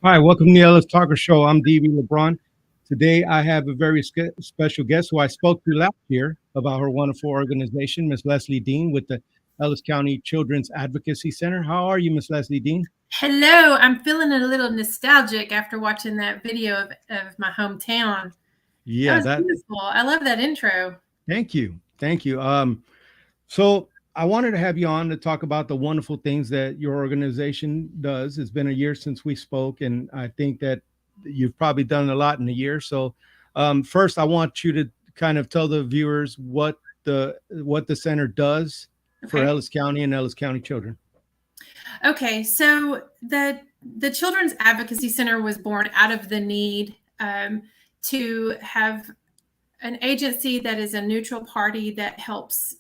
Hi, welcome to the Ellis Talker Show. I'm DB LeBron. Today, I have a very special guest who I spoke to last year about her wonderful organization, Miss Leslie Dean, with the Ellis County Children's Advocacy Center. How are you, Miss Leslie Dean? Hello, I'm feeling a little nostalgic after watching that video of my hometown. That Yeah, was beautiful. I love that intro. thank you. Thank you. So I wanted to have you on to talk about the wonderful things that your organization does. It's been a year since we spoke, and I think that you've probably done a lot in a year. So first, I want you to kind of tell the viewers what the center does for Okay. Ellis County and Ellis County children. Okay, so the Children's Advocacy Center was born out of the need to have an agency that is a neutral party that helps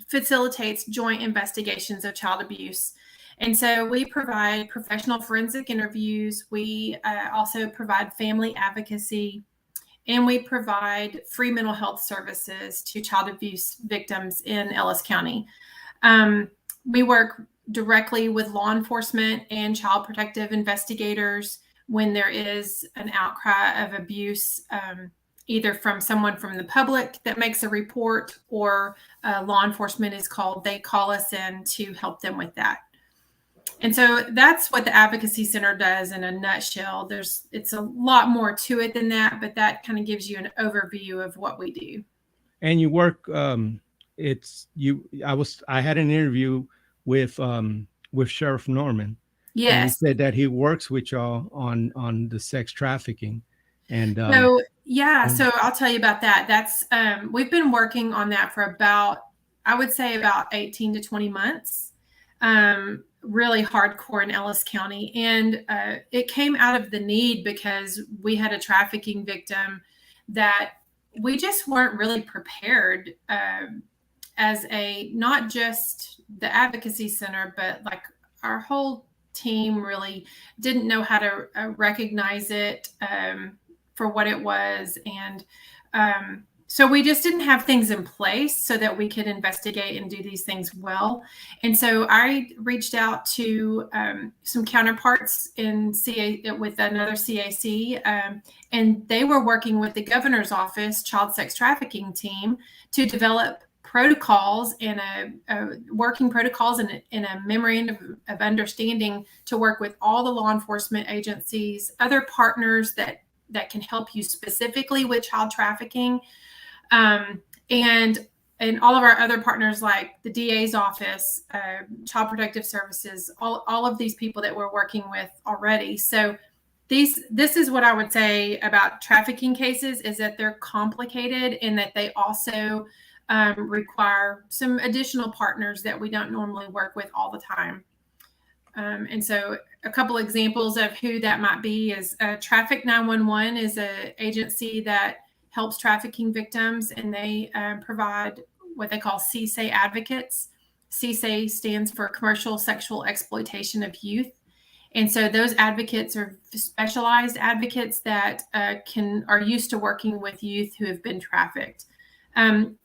facilitates joint investigations of child abuse. And so we provide professional forensic interviews. We also provide family advocacy, and we provide free mental health services to child abuse victims in Ellis County. We work directly with law enforcement and child protective investigators when there is an outcry of abuse, either from someone from the public that makes a report or law enforcement is called. They call us in to help them with that. And so that's what the Advocacy Center does in a nutshell. It's a lot more to it than that, but that kind of gives you an overview of what we do. And you work. It's you. I had an interview with Sheriff Norman, and he Yes. said that he works with y'all on the sex trafficking, and So I'll tell you about that. That's we've been working on that for about, I would say, about 18 to 20 months. Really hardcore in Ellis County, and it came out of the need because we had a trafficking victim that we just weren't really prepared as not just the advocacy center, but like our whole team really didn't know how to recognize it for what it was. And so we just didn't have things in place so that we could investigate and do these things well. And so I reached out to some counterparts in with another CAC, and they were working with the governor's office child sex trafficking team to develop protocols and working protocols and a memorandum of understanding to work with all the law enforcement agencies, other partners that can help you specifically with child trafficking, and all of our other partners like the DA's office, Child Protective Services, all of these people that we're working with already. So this is what I would say about trafficking cases, is that they're complicated and that they also require some additional partners that we don't normally work with all the time. And so a couple examples of who that might be is Traffic 911 is an agency that helps trafficking victims, and they provide what they call CSA advocates. CSA stands for Commercial Sexual Exploitation of Youth. And so those advocates are specialized advocates that are used to working with youth who have been trafficked.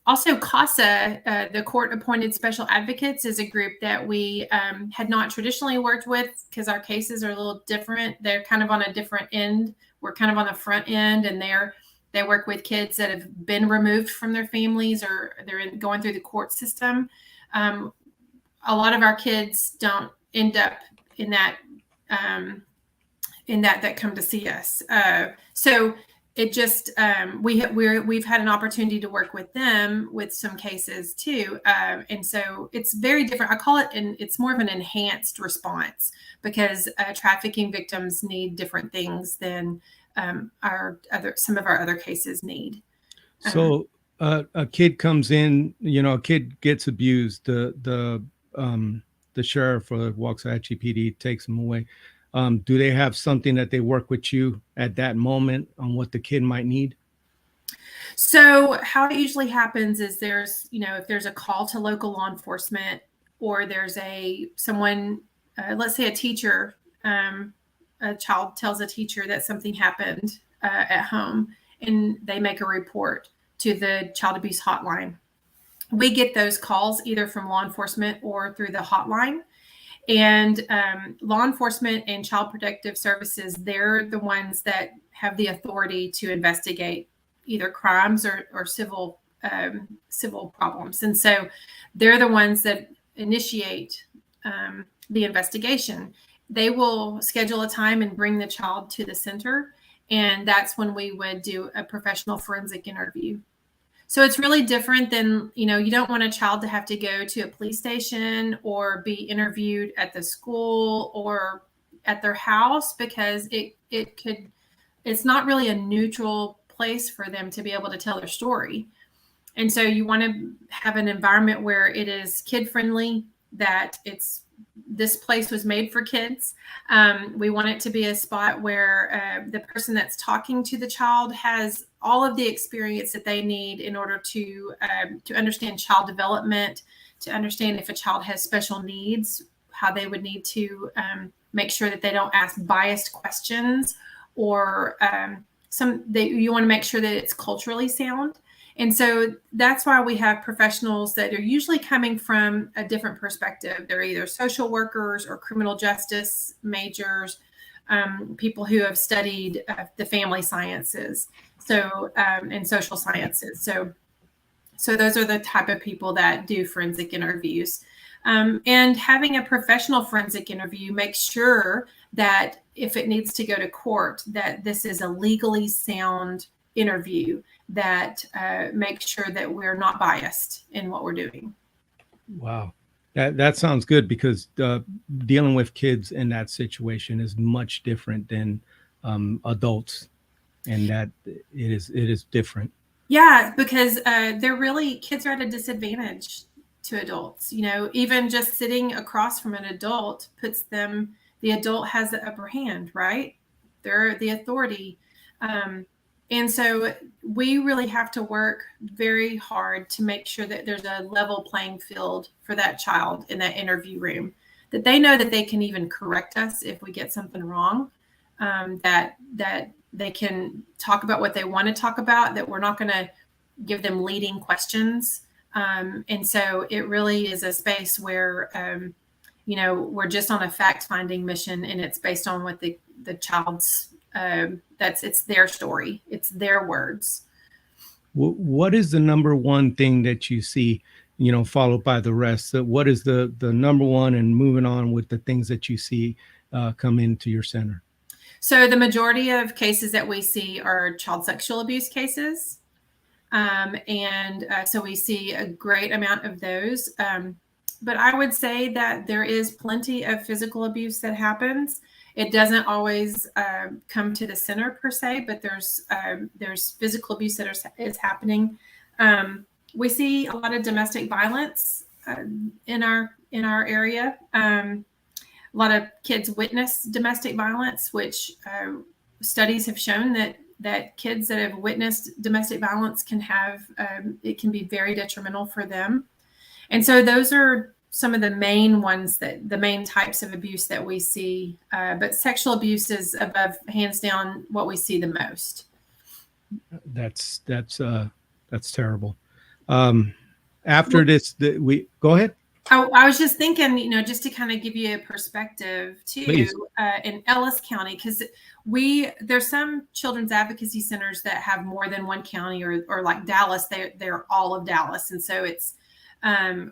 Also, CASA, the Court-Appointed Special Advocates, is a group that we had not traditionally worked with because our cases are a little different. They're kind of on a different end. We're kind of on the front end, and they work with kids that have been removed from their families or they're going through the court system. A lot of our kids don't end up in that that come to see us. So it just we've had an opportunity to work with them with some cases too, and so it's very different. I call it, and it's more of an enhanced response because trafficking victims need different things than some of our other cases need. So a kid comes in, a kid gets abused. The sheriff or Waxahachie PD takes them away. Do they have something that they work with you at that moment on what the kid might need? So how it usually happens is if there's a call to local law enforcement, or there's someone, let's say a teacher, a child tells a teacher that something happened at home, and they make a report to the child abuse hotline. We get those calls either from law enforcement or through the hotline. And law enforcement and child protective services, they're the ones that have the authority to investigate either crimes or civil problems. And so they're the ones that initiate the investigation. They will schedule a time and bring the child to the center. And that's when we would do a professional forensic interview. So it's really different than, you don't want a child to have to go to a police station or be interviewed at the school or at their house, because it's not really a neutral place for them to be able to tell their story. And so you want to have an environment where it is kid friendly, that this place was made for kids. We want it to be a spot where the person that's talking to the child has all of the experience that they need in order to understand child development, to understand if a child has special needs, how they would need to make sure that they don't ask biased questions, or you want to make sure that it's culturally sound. And so that's why we have professionals that are usually coming from a different perspective. They're either social workers or criminal justice majors, people who have studied the family sciences, and social sciences. So those are the type of people that do forensic interviews. And having a professional forensic interview makes sure that if it needs to go to court, that this is a legally sound interview that makes sure that we're not biased in what we're doing. Wow. That sounds good, because dealing with kids in that situation is much different than adults, and that it is different. Yeah, because kids are at a disadvantage to adults. Even just sitting across from an adult the adult has the upper hand, right? They're the authority. And so we really have to work very hard to make sure that there's a level playing field for that child in that interview room, that they know that they can even correct us if we get something wrong, that they can talk about what they want to talk about, that we're not going to give them leading questions. And so it really is a space where, we're just on a fact-finding mission, and it's based on what the child's it's their story, it's their words. What is the number one thing that you see, followed by the rest? What is the number one, and moving on with the things that you see come into your center? So the majority of cases that we see are child sexual abuse cases. So we see a great amount of those. But I would say that there is plenty of physical abuse that happens. It doesn't always come to the center per se, but there's physical abuse that is happening. We see a lot of domestic violence in our area. A lot of kids witness domestic violence, which studies have shown that kids that have witnessed domestic violence can be very detrimental for them. And so those are some of the main ones, the main types of abuse that we see. But sexual abuse is above, hands down, what we see the most. That's terrible. After this, we go ahead. I was just thinking, just to kind of give you a perspective too, in Ellis County, because there's some children's advocacy centers that have more than one county, or like Dallas, they're all of Dallas. And so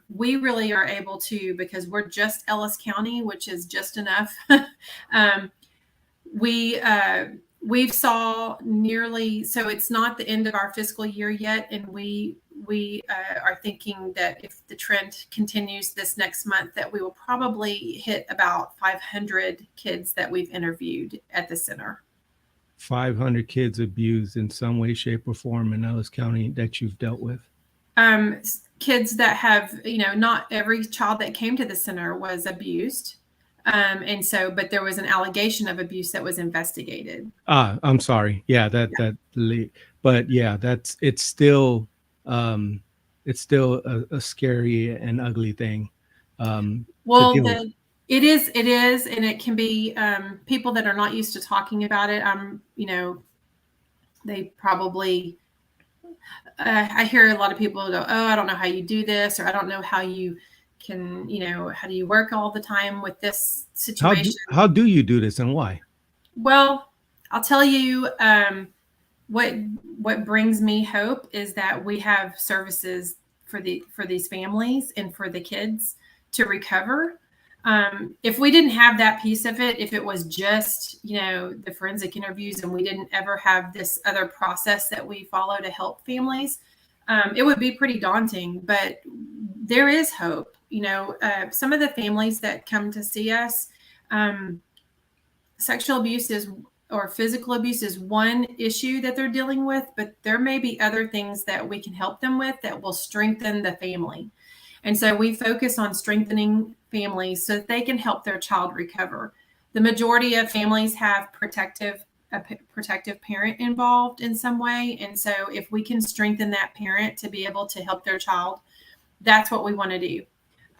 we really are able to, because we're just Ellis County, which is just enough. We've saw nearly, so it's not the end of our fiscal year yet. And we are thinking that if the trend continues this next month, that we will probably hit about 500 kids that we've interviewed at the center. 500 kids abused in some way, shape, or form in Ellis County that you've dealt with? Kids that have, not every child that came to the center was abused. But there was an allegation of abuse that was investigated. I'm sorry. Yeah, but yeah, it's still a scary and ugly thing. It is, and it can be people that are not used to talking about it. They probably. I hear a lot of people go, "Oh, I don't know how you do this," or "I don't know how you how do you work all the time with this situation? How do you do this and why? Well, I'll tell you, what brings me hope is that we have services for these families and for the kids to recover. If we didn't have that piece of it, if it was just the forensic interviews and we didn't ever have this other process that we follow to help families, it would be pretty daunting. But there is hope. Some of the families that come to see us, sexual abuse or physical abuse is one issue that they're dealing with, but there may be other things that we can help them with that will strengthen the family. And so we focus on strengthening families so that they can help their child recover. The majority of families have a protective parent involved in some way. And so if we can strengthen that parent to be able to help their child, that's what we want to do.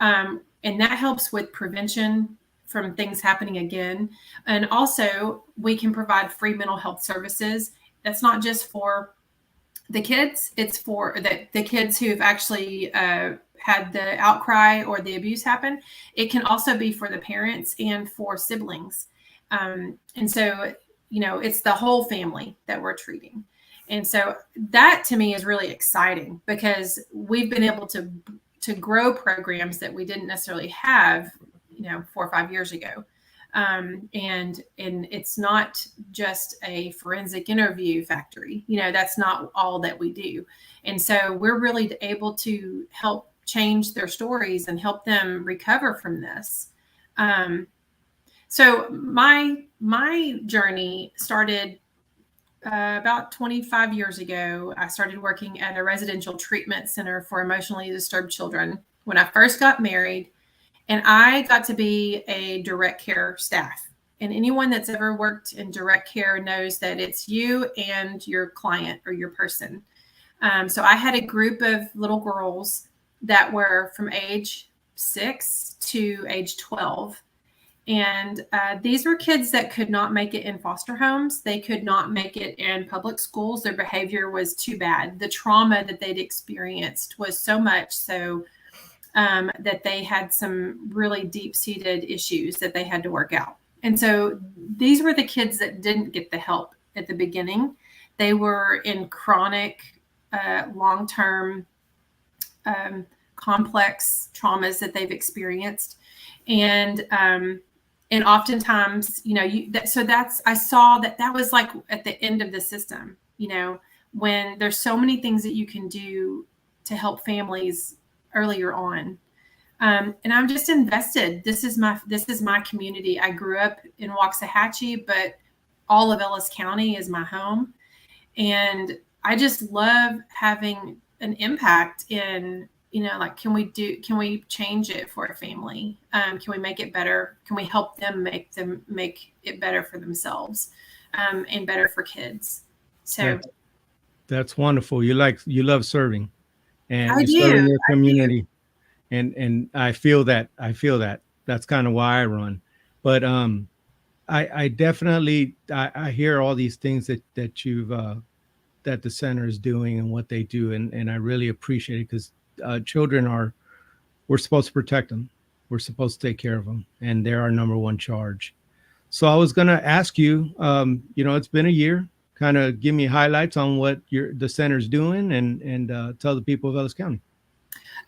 And that helps with prevention from things happening again. And also we can provide free mental health services. That's not just for the kids, it's for the kids who've actually had the outcry or the abuse happen. It can also be for the parents and for siblings. And so, it's the whole family that we're treating. And so that to me is really exciting because we've been able to grow programs that we didn't necessarily have 4 or 5 years ago. And it's not just a forensic interview factory. That's not all that we do. And so we're really able to help change their stories and help them recover from this. So my journey started about 25 years ago. I started working at a residential treatment center for emotionally disturbed children when I first got married. And I got to be a direct care staff. And anyone that's ever worked in direct care knows that it's you and your client or your person. So I had a group of little girls that were from age 6 to age 12. And these were kids that could not make it in foster homes. They could not make it in public schools. Their behavior was too bad. The trauma that they'd experienced was so much so that they had some really deep-seated issues that they had to work out. And so these were the kids that didn't get the help at the beginning. They were in chronic, long-term, complex traumas that they've experienced. And oftentimes, I saw that was like at the end of the system, when there's so many things that you can do to help families earlier on. And I'm just invested. This is my community. I grew up in Waxahachie, but all of Ellis County is my home. And I just love having an impact in, can we change it for a family? Can we make it better? Can we help them make it better for themselves, and better for kids? So that's wonderful. You love serving. And I you're serving do. your community. And I feel that. That's kind of why I run. But I definitely I hear all these things that you've that the center is doing and what they do, and I really appreciate it because children we're supposed to protect them. We're supposed to take care of them, and they're our number one charge. So I was going to ask you, it's been a year. Kind of give me highlights on what the center's doing and tell the people of Ellis County.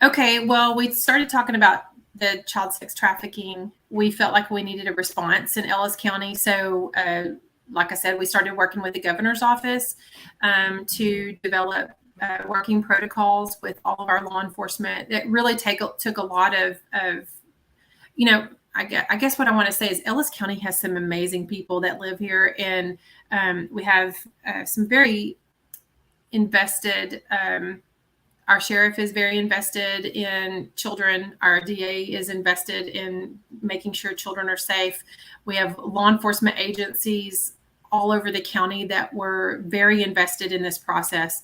Okay, well, we started talking about the child sex trafficking. We felt like we needed a response in Ellis County. So, like I said, we started working with the governor's office to develop working protocols with all of our law enforcement. It really took a lot of I guess what I want to say is Ellis County has some amazing people that live here, and we have some very invested. Our sheriff is very invested in children. Our DA is invested in making sure children are safe. We have law enforcement agencies all over the county that were very invested in this process.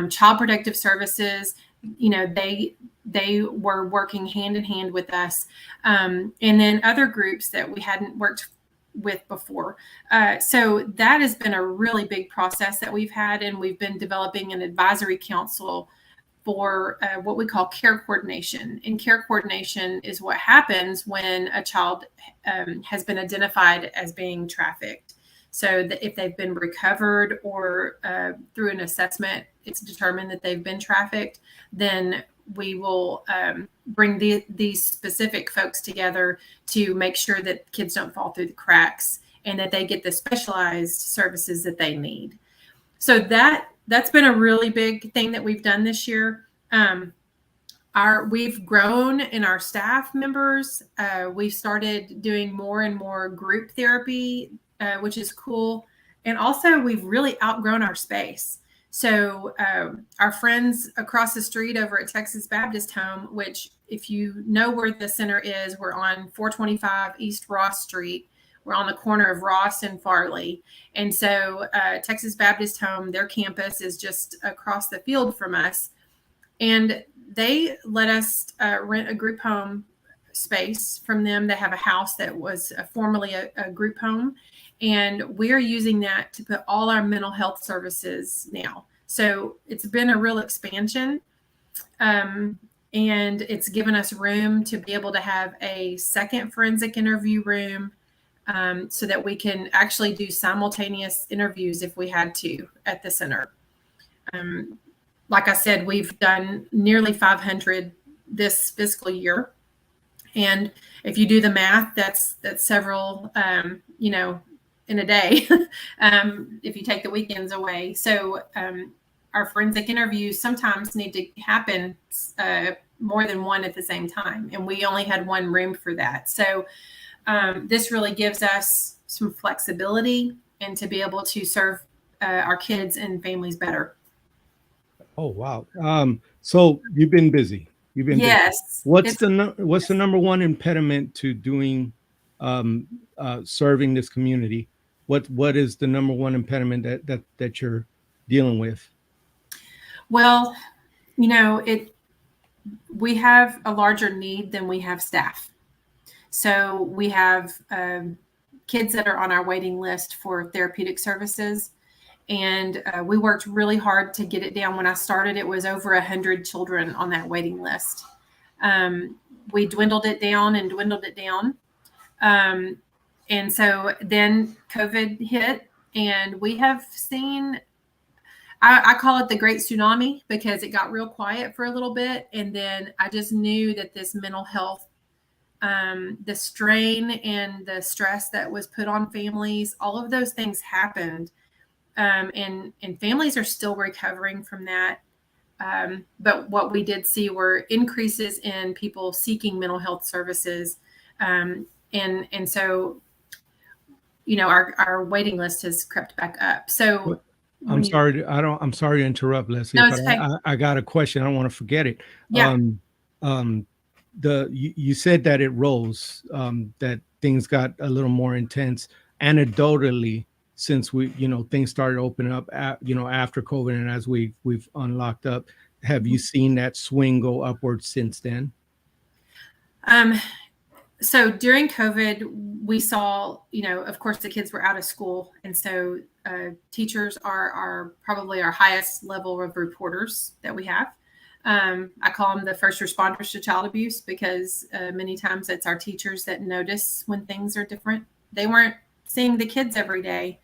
Child Protective Services, they were working hand in hand with us. And then other groups that we hadn't worked with before. So that has been a really big process that we've had, and we've been developing an advisory council for what we call care coordination. And care coordination is what happens when a child has been identified as being trafficked. So that if they've been recovered or through an assessment, it's determined that they've been trafficked, then we will bring these specific folks together to make sure that kids don't fall through the cracks and that they get the specialized services that they need. So that's been a really big thing that we've done this year. We've grown in our staff members. We've started doing more and more group therapy, which is cool. And also we've really outgrown our space. So our friends across the street over at Texas Baptist Home, which if you know where the center is, we're on 425 East Ross Street. We're on the corner of Ross and Farley. And so Texas Baptist Home, their campus is just across the field from us. And they let us rent a group home space from them. They have a house that was formerly a group home. And we're using that to put all our mental health services now. So it's been a real expansion. And it's given us room to be able to have a second forensic interview room so that we can actually do simultaneous interviews if we had to at the center. Like I said, we've done nearly 500 this fiscal year. And if you do the math, that's several, in a day, if you take the weekends away. So our forensic interviews sometimes need to happen more than one at the same time. And we only had one room for that. So this really gives us some flexibility and to be able to serve our kids and families better. Oh, wow. So you've been busy. You've been busy. Yes. What's the number one impediment to doing serving this community? What is the number one impediment that you're dealing with? Well, we have a larger need than we have staff. So we have kids that are on our waiting list for therapeutic services. And we worked really hard to get it down. When I started, it was over 100 children on that waiting list. We dwindled it down and dwindled it down. And so then COVID hit, and we have seen, I call it the great tsunami, because it got real quiet for a little bit. And then I just knew that this mental health, the strain and the stress that was put on families, all of those things happened. And families are still recovering from that. But what we did see were increases in people seeking mental health services. And so, our waiting list has crept back up. So I'm sorry to interrupt, Leslie, no, but okay. I got a question. I don't want to forget it. Yeah. You said that it rose, that things got a little more intense anecdotally since things started opening up, after COVID, and as we've unlocked up. Have you seen that swing go upwards since then? So during COVID, we saw, of course, the kids were out of school. And so teachers are probably our highest level of reporters that we have. I call them the first responders to child abuse, because many times it's our teachers that notice when things are different. They weren't seeing the kids every day.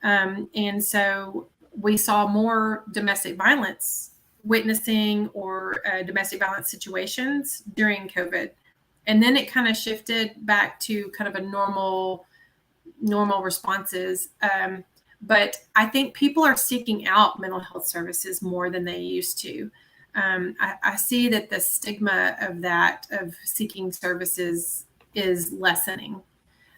And so we saw more domestic violence witnessing or domestic violence situations during COVID. And then it kind of shifted back to kind of a normal responses. But I think people are seeking out mental health services more than they used to. I see that the stigma of seeking services is lessening.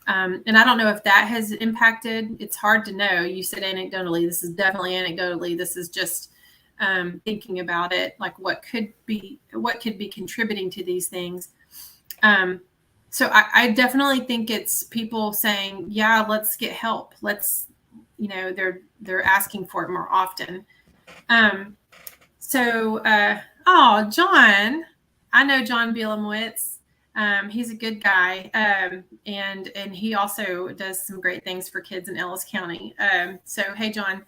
And I don't know if that has impacted. It's hard to know. You said anecdotally. This is definitely anecdotally. This is just thinking about it, like what could be contributing to these things. So I definitely think it's people saying, yeah, let's get help. Let's, they're asking for it more often. John, I know John Bielemowitz. He's a good guy. And he also does some great things for kids in Ellis County. So, hey, John.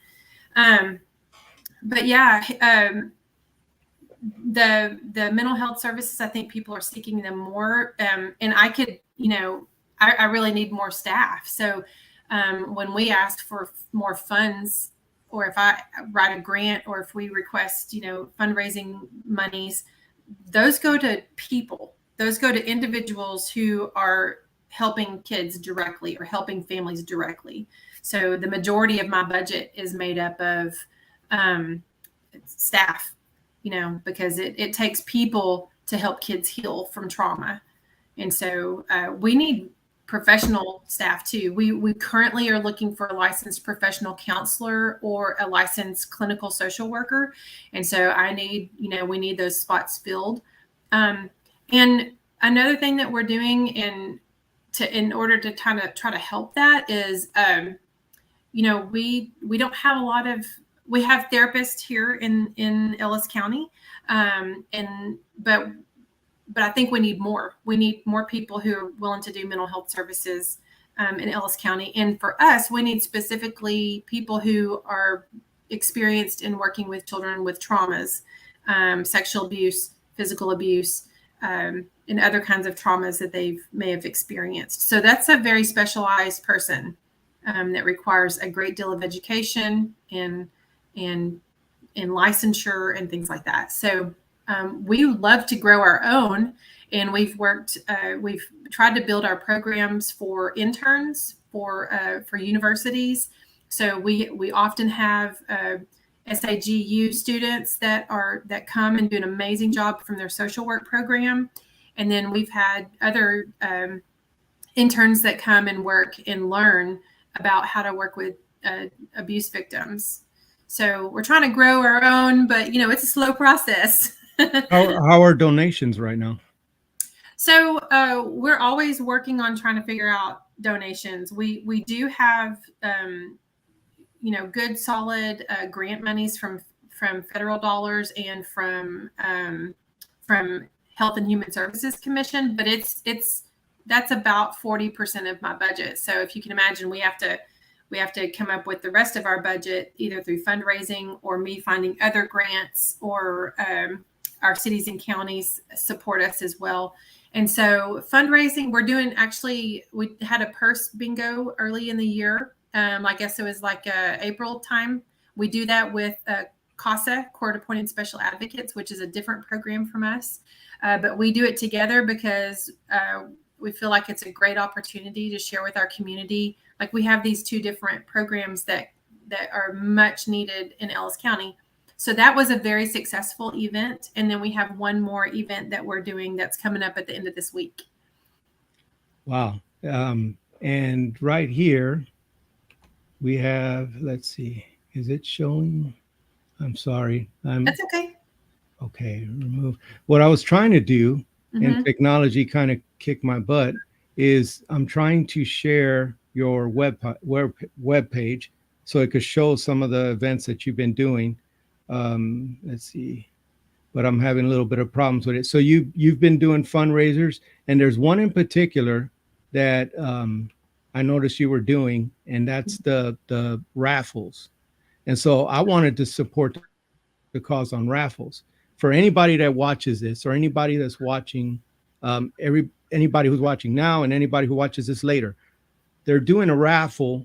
But yeah, the mental health services, I think people are seeking them more. And I could, I really need more staff. So when we ask for more funds, or if I write a grant, or if we request, fundraising monies, those go to people. Those go to individuals who are helping kids directly or helping families directly. So the majority of my budget is made up of staff, because it takes people to help kids heal from trauma. And so we need professional staff too. We currently are looking for a licensed professional counselor or a licensed clinical social worker. And so we need those spots filled. And another thing that we're doing in order to kind of try to help that is, we don't have a lot of, we have therapists here in Ellis County. But I think we need more. We need more people who are willing to do mental health services in Ellis County. And for us, we need specifically people who are experienced in working with children with traumas, sexual abuse, physical abuse, and other kinds of traumas that they may have experienced. So that's a very specialized person that requires a great deal of education and licensure and things like that. So we love to grow our own, and we've tried to build our programs for interns for universities. So we often have SAGU students that come and do an amazing job from their social work program, and then we've had other interns that come and work and learn about how to work with abuse victims. So we're trying to grow our own, but it's a slow process. How are donations right now? So we're always working on trying to figure out donations. We do have good solid grant monies from federal dollars and from Health and Human Services Commission, but that's about 40% of my budget. So if you can imagine, we have to come up with the rest of our budget either through fundraising or me finding other grants, or our cities and counties support us as well. And so fundraising, we had a purse bingo early in the year. I guess it was like April time. We do that with CASA, Court Appointed Special Advocates, which is a different program from us. But we do it together because we feel like it's a great opportunity to share with our community. Like, we have these two different programs that are much needed in Ellis County. So that was a very successful event. And then we have one more event that we're doing that's coming up at the end of this week. Wow. And right here we have, let's see, is it showing? I'm sorry. That's okay. Okay, remove. What I was trying to do, and technology kind of kicked my butt, is I'm trying to share your web page so it could show some of the events that you've been doing. Let's see, but I'm having a little bit of problems with it. So you've been doing fundraisers, and there's one in particular that I noticed you were doing, and that's the raffles. And so I wanted to support the cause on raffles. For anybody that watches this, or anybody that's watching, anybody who's watching now and anybody who watches this later, they're doing a raffle,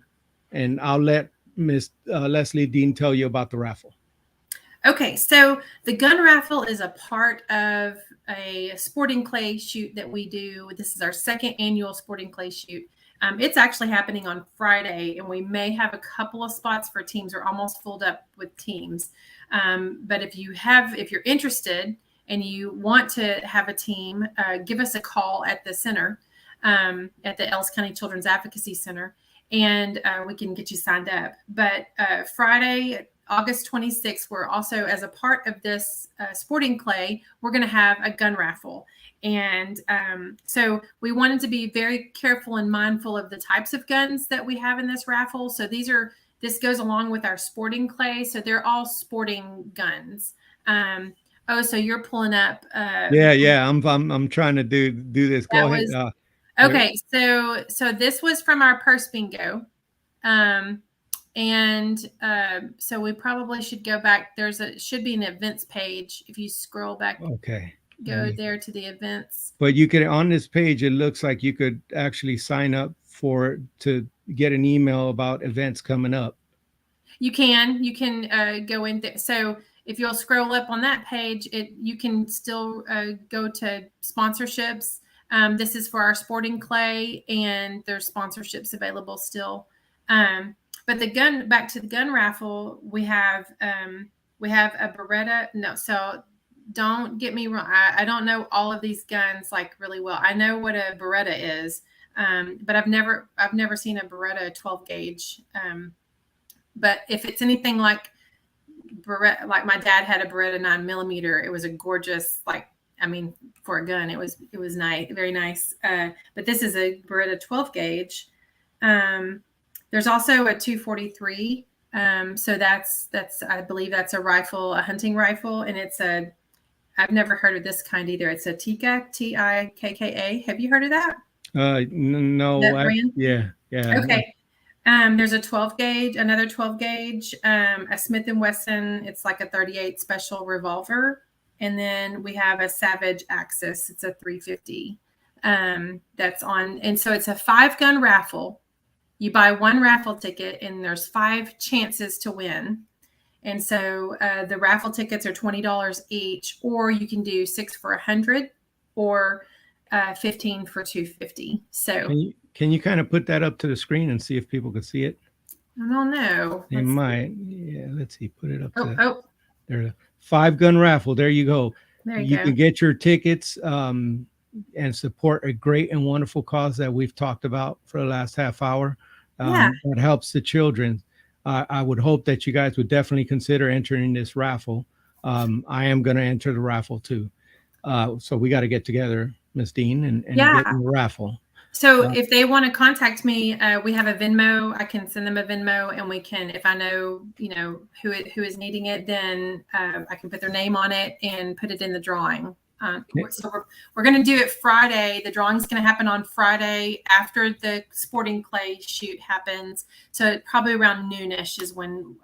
and I'll let Miss Leslie Dean tell you about the raffle. Okay, so the gun raffle is a part of a sporting clay shoot that we do. This is our second annual sporting clay shoot. It's actually happening on Friday, and we may have a couple of spots for teams. We're almost filled up with teams. But if you're interested and you want to have a team, give us a call at the center, at the Ellis County Children's Advocacy Center, and we can get you signed up. But Friday, August 26th, we're also, as a part of this sporting clay, we're going to have a gun raffle. And so we wanted to be very careful and mindful of the types of guns that we have in this raffle. So this goes along with our sporting clay. So they're all sporting guns. So you're pulling up. Yeah. I'm trying to do this. Go ahead. Okay. So this was from our purse bingo. And so we probably should go back. Should be an events page. If you scroll back, Okay. go there to the events. But you could, on this page, it looks like you could actually sign up to get an email about events coming up. You can go in there. So if you'll scroll up on that page, you can still go to sponsorships. This is for our sporting clay, and there's sponsorships available still. But back to the gun raffle, we have a Beretta. No, so don't get me wrong. I don't know all of these guns like really well. I know what a Beretta is, but I've never seen a Beretta 12 gauge. But if it's anything like Beretta, like my dad had a Beretta 9mm, it was a gorgeous, for a gun, it was nice, very nice. But this is a Beretta 12 gauge. There's also a 243. So that's I believe that's a rifle, a hunting rifle, and I've never heard of this kind either. It's a Tikka, Tikka. Have you heard of that? No. Yeah. Okay. There's a 12 gauge, another 12 gauge, a Smith & Wesson. It's like a 38 special revolver. And then we have a Savage Axis. It's a 350 that's on. And so it's a 5-gun raffle. You buy one raffle ticket and there's 5 chances to win. And so the raffle tickets are $20 each, or you can do 6 for $100 or 15 for $250. So can you kind of put that up to the screen and see if people can see it? I don't know. They might. Yeah, let's see. Put it up. There's a 5-gun raffle. There you go. You can get your tickets and support a great and wonderful cause that we've talked about for the last half hour. That helps the children. I would hope that you guys would definitely consider entering this raffle. I am going to enter the raffle too. So we got to get together, Ms. Dean, and get in the raffle. So if they want to contact me, we have a Venmo. I can send them a Venmo, and we can, if I know, who is needing it, then I can put their name on it and put it in the drawing. So we're going to do it Friday. The drawing's going to happen on Friday after the sporting clay shoot happens. So probably around noonish is when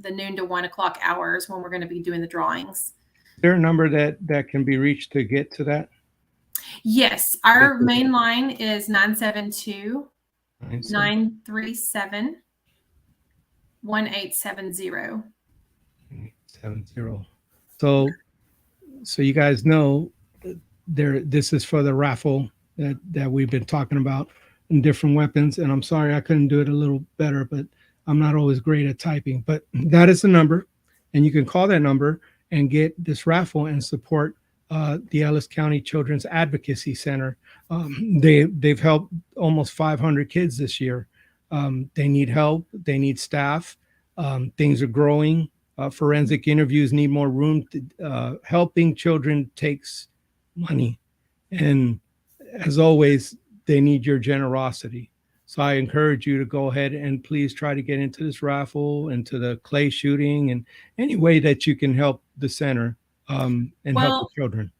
the noon to 1 o'clock hours when we're going to be doing the drawings. Is there a number that can be reached to get to that? Yes, our main line is 972-937-1870. 70. So you guys know this is for the raffle that we've been talking about in different weapons. And I'm sorry I couldn't do it a little better, but I'm not always great at typing. But that is the number, and you can call that number and get this raffle and support the Ellis County Children's Advocacy Center. They've helped almost 500 kids this year. They need help. They need staff. Things are growing. Forensic interviews need more room. Helping children takes money. And as always, they need your generosity. So I encourage you to go ahead and please try to get into this raffle, into the clay shooting, and any way that you can help the center and help the children.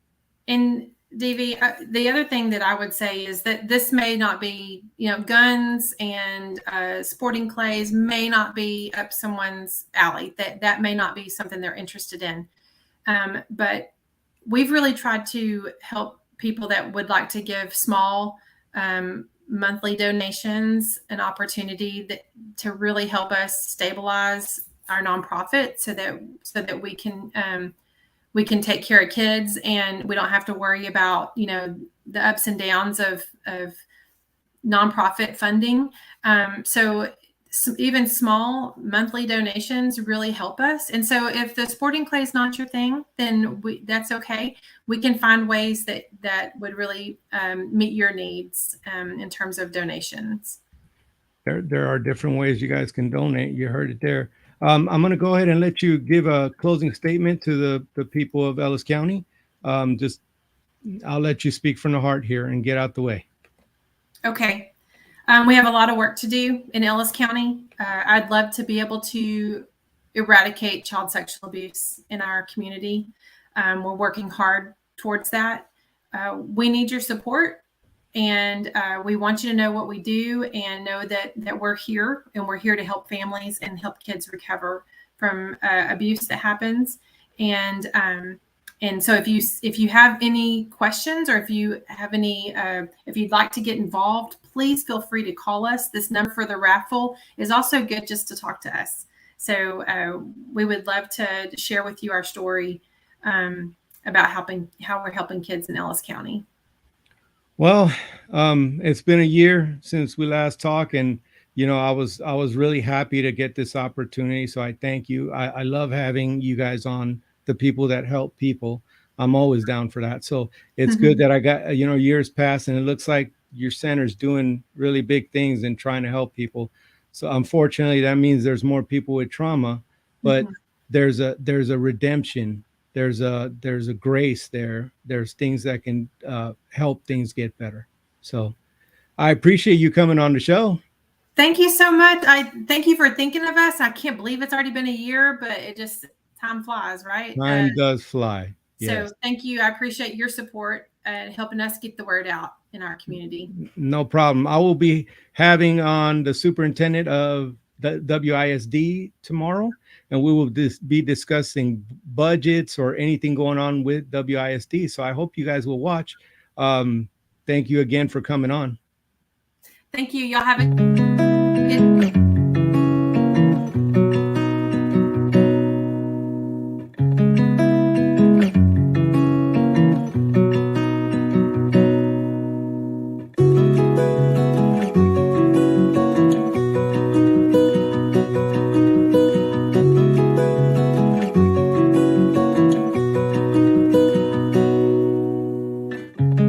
And Davey, the other thing that I would say is that this may not be, guns and sporting clays may not be up someone's alley. That may not be something they're interested in. But we've really tried to help people that would like to give small monthly donations an opportunity to really help us stabilize our nonprofit so that we can take care of kids, and we don't have to worry about, the ups and downs of nonprofit funding. So even small monthly donations really help us. And so if the sporting clay is not your thing, then that's okay. We can find ways that would really meet your needs in terms of donations. There are different ways you guys can donate. You heard it there. I'm going to go ahead and let you give a closing statement to the people of Ellis County. I'll let you speak from the heart here and get out the way. Okay. We have a lot of work to do in Ellis County. I'd love to be able to eradicate child sexual abuse in our community. We're working hard towards that. We need your support. And we want you to know what we do and know that we're here, and we're here to help families and help kids recover from abuse that happens. And so if you have any questions, or if you have any if you'd like to get involved, please feel free to call us. This number for the raffle is also good just to talk to us. So we would love to share with you our story about how we're helping kids in Ellis County. Well, it's been a year since we last talked, and I was really happy to get this opportunity. So I thank you. I love having you guys on, the people that help people. I'm always down for that. So it's good that I got years past, and it looks like your center's doing really big things and trying to help people. So unfortunately, that means there's more people with trauma, but there's a redemption, there's a grace there, there's things that can help things get better. So I appreciate you coming on the show. Thank you so much. I thank you for thinking of us. I can't believe it's already been a year, but it just, time flies, right? Time does fly. Yes. So thank you. I appreciate your support and helping us get the word out in our community. No problem. I will be having on the superintendent of the WISD tomorrow, and we will be discussing budgets or anything going on with WISD. So I hope you guys will watch. Thank you again for coming on. Thank you. Y'all have a good